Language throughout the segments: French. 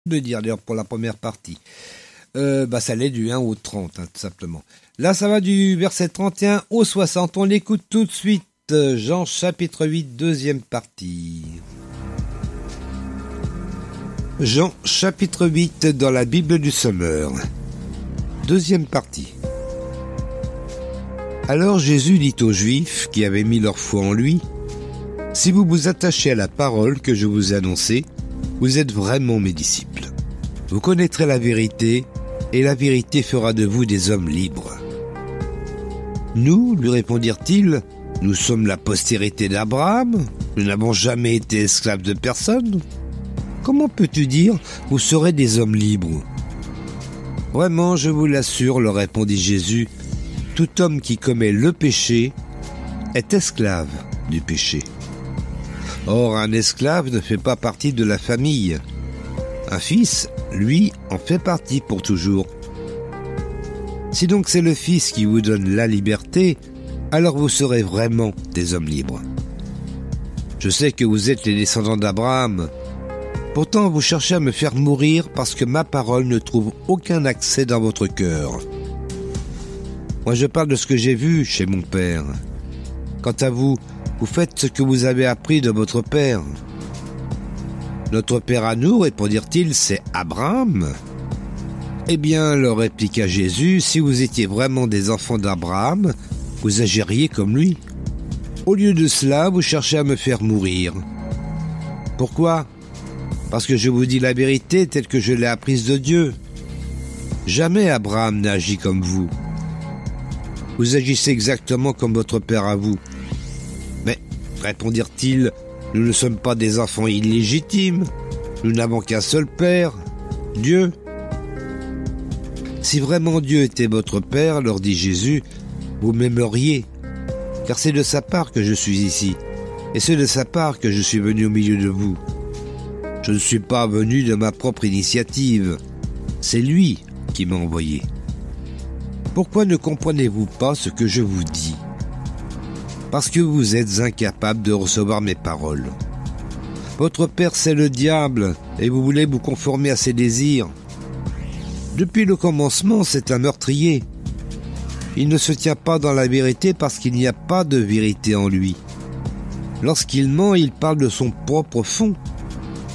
de dire d'ailleurs pour la première partie. Ça allait du 1 au 30, tout simplement. Là, ça va du verset 31 au 60. On l'écoute tout de suite. Jean chapitre 8, deuxième partie. Jean chapitre 8 dans la Bible du Semeur. Deuxième partie. Alors Jésus dit aux Juifs qui avaient mis leur foi en lui, « Si vous vous attachez à la parole que je vous ai annoncée, vous êtes vraiment mes disciples. Vous connaîtrez la vérité, et la vérité fera de vous des hommes libres. » Nous, lui répondirent-ils, nous sommes la postérité d'Abraham, nous n'avons jamais été esclaves de personne. Comment peux-tu dire, vous serez des hommes libres? Vraiment, je vous l'assure, leur répondit Jésus, tout homme qui commet le péché est esclave du péché. Or, un esclave ne fait pas partie de la famille. Un fils, lui, en fait partie pour toujours. Si donc c'est le Fils qui vous donne la liberté, alors vous serez vraiment des hommes libres. Je sais que vous êtes les descendants d'Abraham. Pourtant, vous cherchez à me faire mourir parce que ma parole ne trouve aucun accès dans votre cœur. Moi, je parle de ce que j'ai vu chez mon père. Quant à vous, vous faites ce que vous avez appris de votre père. Notre père à nous, répondirent-ils, c'est Abraham. Eh bien, leur répliqua Jésus, si vous étiez vraiment des enfants d'Abraham, vous agiriez comme lui. Au lieu de cela, vous cherchez à me faire mourir. Pourquoi ? Parce que je vous dis la vérité telle que je l'ai apprise de Dieu. Jamais Abraham n'a agi comme vous. Vous agissez exactement comme votre père à vous. Mais, répondirent-ils, nous ne sommes pas des enfants illégitimes. Nous n'avons qu'un seul père, Dieu. Si vraiment Dieu était votre père, leur dit Jésus, vous m'aimeriez, car c'est de sa part que je suis ici, et c'est de sa part que je suis venu au milieu de vous. Je ne suis pas venu de ma propre initiative, c'est lui qui m'a envoyé. Pourquoi ne comprenez-vous pas ce que je vous dis ? Parce que vous êtes incapables de recevoir mes paroles. Votre père c'est le diable, et vous voulez vous conformer à ses désirs. Depuis le commencement, c'est un meurtrier. Il ne se tient pas dans la vérité parce qu'il n'y a pas de vérité en lui. Lorsqu'il ment, il parle de son propre fond,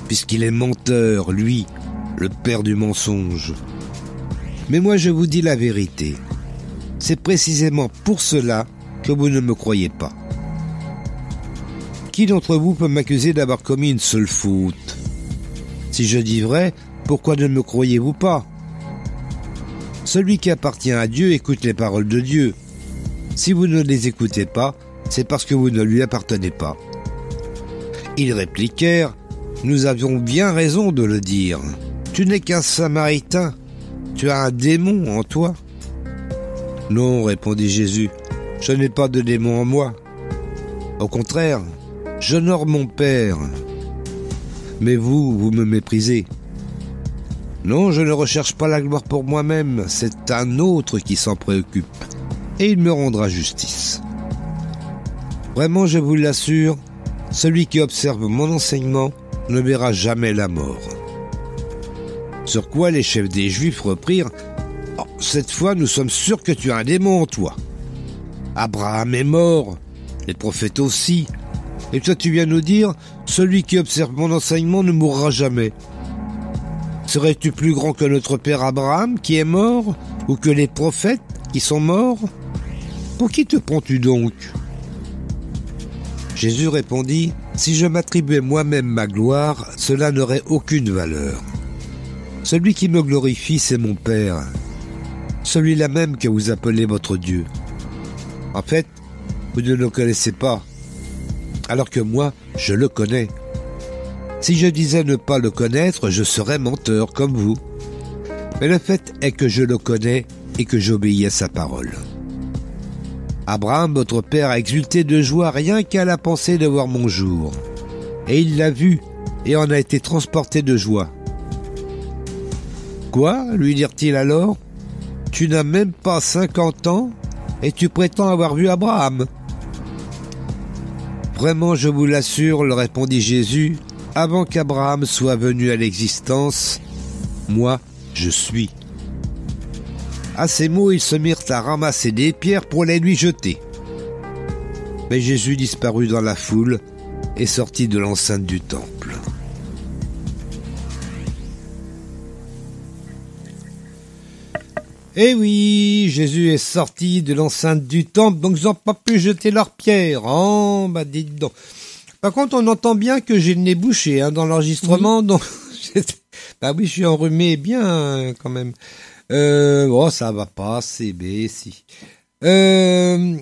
puisqu'il est menteur, lui, le père du mensonge. Mais moi, je vous dis la vérité. C'est précisément pour cela que vous ne me croyez pas. Qui d'entre vous peut m'accuser d'avoir commis une seule faute? Si je dis vrai, pourquoi ne me croyez-vous pas? Celui qui appartient à Dieu écoute les paroles de Dieu. Si vous ne les écoutez pas, c'est parce que vous ne lui appartenez pas. Ils répliquèrent, nous avions bien raison de le dire. Tu n'es qu'un Samaritain, tu as un démon en toi. Non, répondit Jésus, je n'ai pas de démon en moi. Au contraire, j'honore mon Père. Mais vous me méprisez. Non, je ne recherche pas la gloire pour moi-même, c'est un autre qui s'en préoccupe, et il me rendra justice. Vraiment, je vous l'assure, celui qui observe mon enseignement ne verra jamais la mort. Sur quoi les chefs des Juifs reprirent, « Oh, cette fois, nous sommes sûrs que tu as un démon en toi. Abraham est mort, les prophètes aussi, et toi tu viens nous dire, celui qui observe mon enseignement ne mourra jamais. » Serais-tu plus grand que notre père Abraham qui est mort, ou que les prophètes qui sont morts? Pour qui te prends-tu donc? Jésus répondit, si je m'attribuais moi-même ma gloire, cela n'aurait aucune valeur. Celui qui me glorifie, c'est mon Père, celui-là même que vous appelez votre Dieu. En fait, vous ne le connaissez pas, alors que moi, je le connais. Si je disais ne pas le connaître, je serais menteur comme vous. Mais le fait est que je le connais et que j'obéis à sa parole. Abraham, votre père, a exulté de joie rien qu'à la pensée de voir mon jour. Et il l'a vu et en a été transporté de joie. Quoi, lui dirent-ils alors? Tu n'as même pas 50 ans et tu prétends avoir vu Abraham? Vraiment, je vous l'assure, leur répondit Jésus, avant qu'Abraham soit venu à l'existence, moi, je suis. À ces mots, ils se mirent à ramasser des pierres pour les lui jeter. Mais Jésus disparut dans la foule et sortit de l'enceinte du temple. Eh oui, Jésus est sorti de l'enceinte du temple, donc ils n'ont pas pu jeter leurs pierres. Oh, bah dites donc. Par contre, on entend bien que j'ai le nez bouché dans l'enregistrement, donc bah oui, je suis enrhumé bien quand même. Bon, ça va pas, c'est B, si. Eh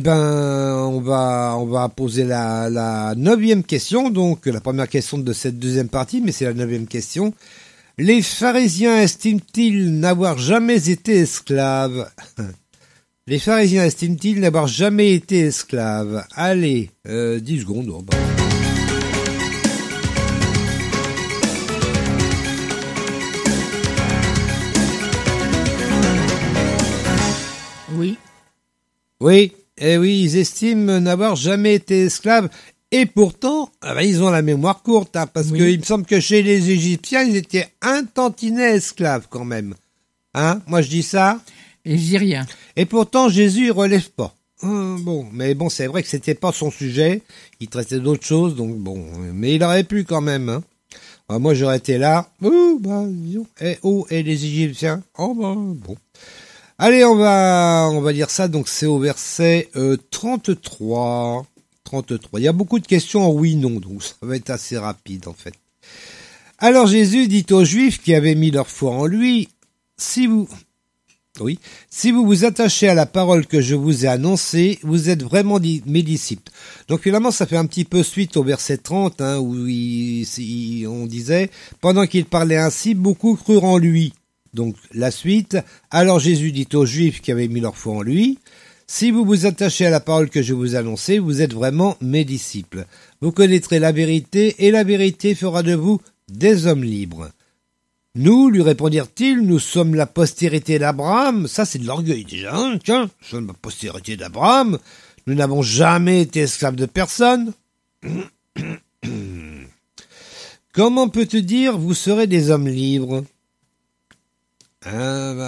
ben, on va poser la 9e question, donc la première question de cette deuxième partie, mais c'est la 9e question. Les pharisiens estiment-ils n'avoir jamais été esclaves? Les pharisiens estiment-ils n'avoir jamais été esclaves? Allez, 10 secondes. Oh bah. Oui. Oui, eh oui, ils estiment n'avoir jamais été esclaves. Et pourtant, ils ont la mémoire courte, parce qu'il me semble que chez les Égyptiens, ils étaient un tantinet esclaves quand même. Moi je dis ça. Et je dis rien. Et pourtant, Jésus, il relève pas. Mais bon, c'est vrai que c'était pas son sujet. Il traitait d'autres choses, donc bon. Mais il aurait pu quand même. Moi, j'aurais été là. Disons. Et les Égyptiens. Bon. Allez, on va lire ça. Donc, c'est au verset 33. 33. Il y a beaucoup de questions en oui-non, donc ça va être assez rapide en fait. Alors Jésus dit aux Juifs qui avaient mis leur foi en lui, si vous vous attachez à la parole que je vous ai annoncée, vous êtes vraiment mes disciples. Donc finalement, ça fait un petit peu suite au verset 30, où on disait, pendant qu'il parlait ainsi, beaucoup crurent en lui. Donc la suite, alors Jésus dit aux Juifs qui avaient mis leur foi en lui, si vous vous attachez à la parole que je vous ai annoncée, vous êtes vraiment mes disciples. Vous connaîtrez la vérité, et la vérité fera de vous des hommes libres. Nous, lui répondirent-ils, nous sommes la postérité d'Abraham. Ça, c'est de l'orgueil déjà. Tiens, nous sommes la postérité d'Abraham. Nous n'avons jamais été esclaves de personne. Comment peux-tu dire, vous serez des hommes libres?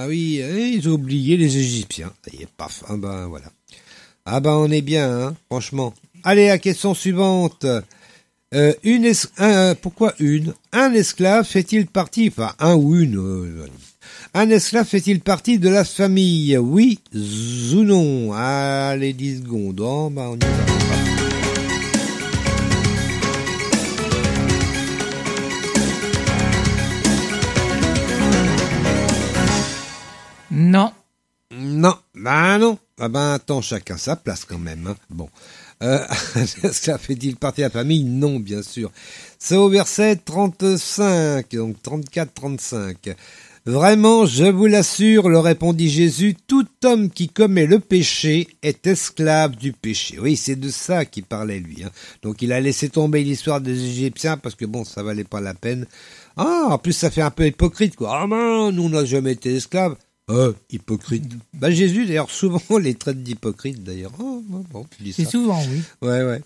Oui, ils ont oublié les Égyptiens. Ça y est, paf, voilà. On est bien, franchement. Allez, la question suivante. Pourquoi une? Un esclave fait-il partie, un esclave fait-il partie de la famille? Oui ou non? Allez, 10 secondes. On y va. Non. Non. Non. Attends, chacun sa place quand même. Bon. Esclave fait-il partie de la famille? Non, bien sûr. C'est au verset 35, donc 34-35. Vraiment, je vous l'assure, leur répondit Jésus, tout homme qui commet le péché est esclave du péché. Oui, c'est de ça qu'il parlait lui. Donc il a laissé tomber l'histoire des Égyptiens parce que bon, ça valait pas la peine. En plus ça fait un peu hypocrite quoi. Nous on n'a jamais été esclaves. Hypocrite. Jésus d'ailleurs souvent les traite d'hypocrites d'ailleurs. C'est souvent, oui. Ouais.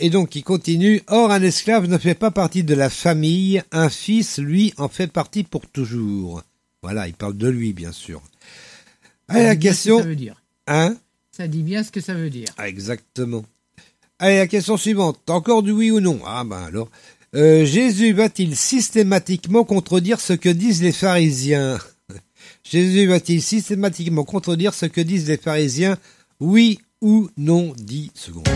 Et donc il continue, or un esclave ne fait pas partie de la famille, un fils, lui, en fait partie pour toujours. Voilà, il parle de lui, bien sûr. Allez, la question... Ça veut dire. Ça dit bien ce que ça veut dire. Exactement. Allez, la question suivante, encore du oui ou non? Alors, Jésus va-t-il systématiquement contredire ce que disent les pharisiens? Jésus va-t-il systématiquement contredire ce que disent les pharisiens? Oui ou non? 10 secondes.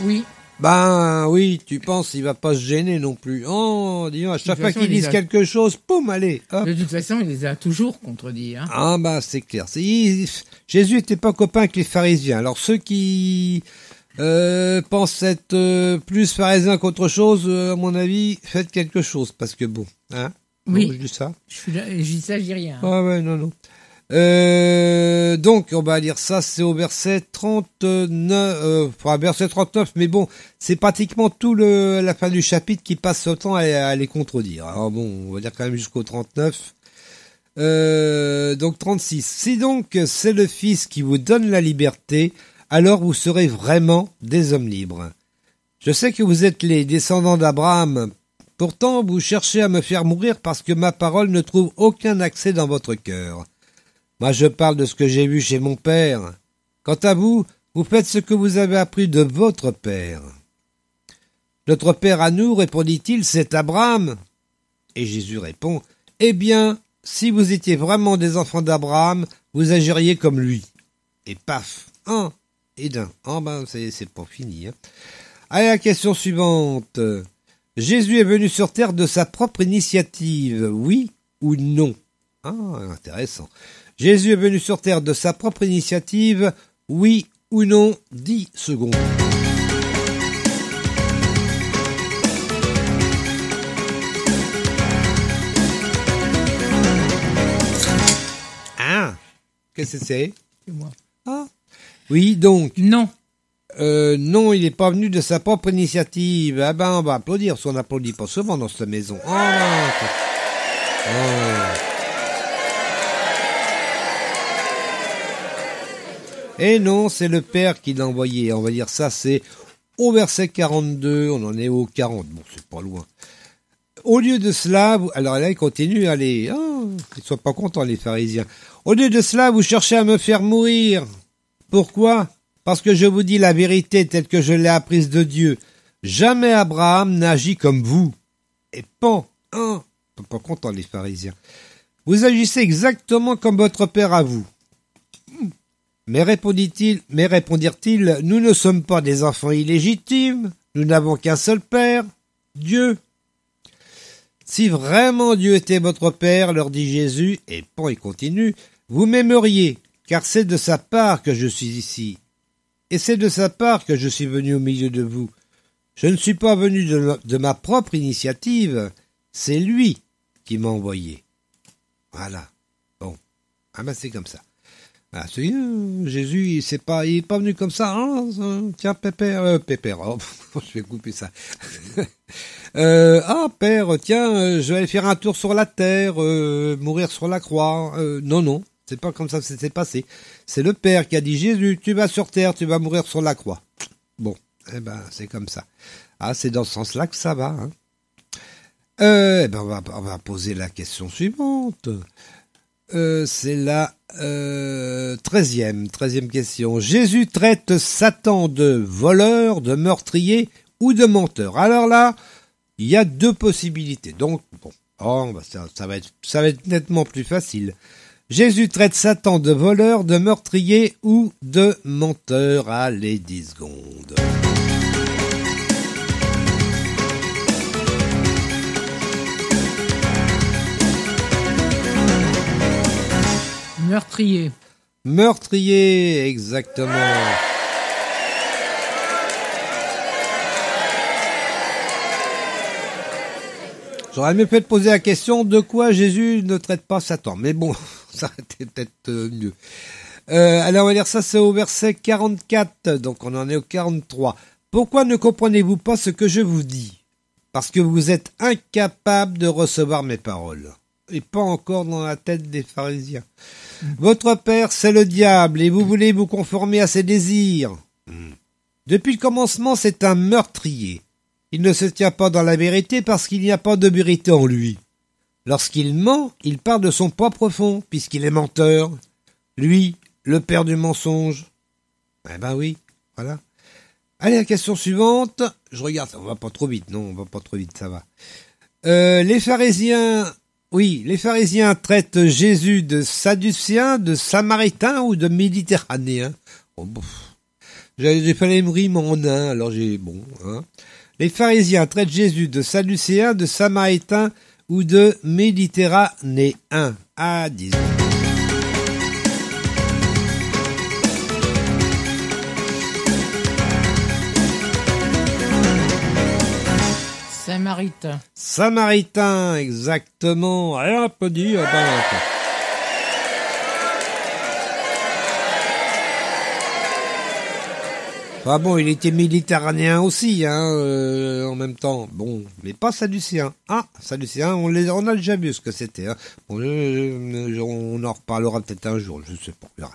Oui. Oui, tu penses, il va pas se gêner non plus. Disons, à chaque fois qu'ils disent quelque chose, poum, allez, hop. De toute façon, il les a toujours contredits. C'est clair. Jésus était pas copain avec les pharisiens. Alors ceux qui pensent être plus pharisiens qu'autre chose, à mon avis, faites quelque chose, parce que bon, Oui. Je dis ça. Je dis ça, je dis rien. Non. Donc, on va lire ça, c'est au verset 39, verset 39, mais bon, c'est pratiquement tout la fin du chapitre qui passe son temps à les contredire. Alors bon, on va dire quand même jusqu'au 39. Donc 36. Si donc c'est le Fils qui vous donne la liberté, alors vous serez vraiment des hommes libres. Je sais que vous êtes les descendants d'Abraham. Pourtant, vous cherchez à me faire mourir parce que ma parole ne trouve aucun accès dans votre cœur. Moi, je parle de ce que j'ai vu chez mon père. Quant à vous, vous faites ce que vous avez appris de votre père. Notre père à nous, répondit-il, c'est Abraham. Et Jésus répond, eh bien, si vous étiez vraiment des enfants d'Abraham, vous agiriez comme lui. Et paf, un et d'un. Ah ben, c'est pas fini. Hein. Allez, la question suivante. Jésus est venu sur terre de sa propre initiative, oui ou non? Ah, intéressant. Jésus est venu sur terre de sa propre initiative, oui ou non? 10 secondes. Ah, qu'est-ce que c'est? C'est moi. Ah, oui, donc. Non. Non, il n'est pas venu de sa propre initiative. Ah ben, on va applaudir, parce qu'on n'applaudit pas souvent dans cette maison. Et non, c'est le Père qui l'a envoyé. On va dire ça, c'est au verset 42, on en est au 40. Bon, c'est pas loin. Au lieu de cela, alors là, il continue, allez, ils sont pas contents, les pharisiens. Au lieu de cela, vous cherchez à me faire mourir. Pourquoi? Parce que je vous dis la vérité telle que je l'ai apprise de Dieu. Jamais Abraham n'agit comme vous. Et pan, pas content les pharisiens. Vous agissez exactement comme votre père à vous. Mais répondirent-ils, nous ne sommes pas des enfants illégitimes, nous n'avons qu'un seul père, Dieu. Si vraiment Dieu était votre père, leur dit Jésus, et pan il continue, vous m'aimeriez, car c'est de sa part que je suis ici. Et c'est de sa part que je suis venu au milieu de vous. Je ne suis pas venu de ma propre initiative, c'est lui qui m'a envoyé. Voilà. Bon. Ah ben c'est comme ça. Ah, Jésus, il est pas venu comme ça, hein, tiens, Pépère, oh, je vais couper ça. Père, tiens, je vais aller faire un tour sur la terre, mourir sur la croix. Non, c'est pas comme ça que ça s'est passé. C'est le Père qui a dit, Jésus, tu vas sur terre, tu vas mourir sur la croix. Bon, eh ben, c'est comme ça. Ah, c'est dans ce sens-là que ça va, hein. On va poser la question suivante. C'est la 13e question. Jésus traite Satan de voleur, de meurtrier ou de menteur. Alors là, il y a deux possibilités. Donc, bon, ça va être nettement plus facile. Jésus traite Satan de voleur, de meurtrier ou de menteur. Allez, 10 secondes. Meurtrier. Meurtrier, exactement. J'aurais mieux fait de poser la question de quoi Jésus ne traite pas Satan. Mais bon, ça aurait été peut-être mieux. Alors on va lire ça, c'est au verset 44, donc on en est au 43. Pourquoi ne comprenez-vous pas ce que je vous dis? Parce que vous êtes incapables de recevoir mes paroles. Et pas encore dans la tête des pharisiens. Votre père, c'est le diable, et vous voulez vous conformer à ses désirs. Depuis le commencement, c'est un meurtrier. Il ne se tient pas dans la vérité parce qu'il n'y a pas de vérité en lui. Lorsqu'il ment, il parle de son propre fond, puisqu'il est menteur. Lui, le père du mensonge. Eh ben oui, voilà. Allez, la question suivante. Je regarde, on va pas trop vite, non, on va pas trop vite, ça va. Les pharisiens traitent Jésus de Sadducéen, de Samaritain ou de Méditerranéen. Oh, j'ai fait les rimes en un, alors hein. Les pharisiens traitent Jésus de Sadducéen, de Samaritain ou de Méditerranéen. Ah, disons. Samaritain. Samaritain, exactement. Allez, on peut dire. Ah bon, il était méditerranéen aussi, en même temps. Bon, mais pas sadducéen. Ah, sadducéen, on a déjà vu ce que c'était. Hein. Bon, on en reparlera peut-être un jour, je sais pas. On verra.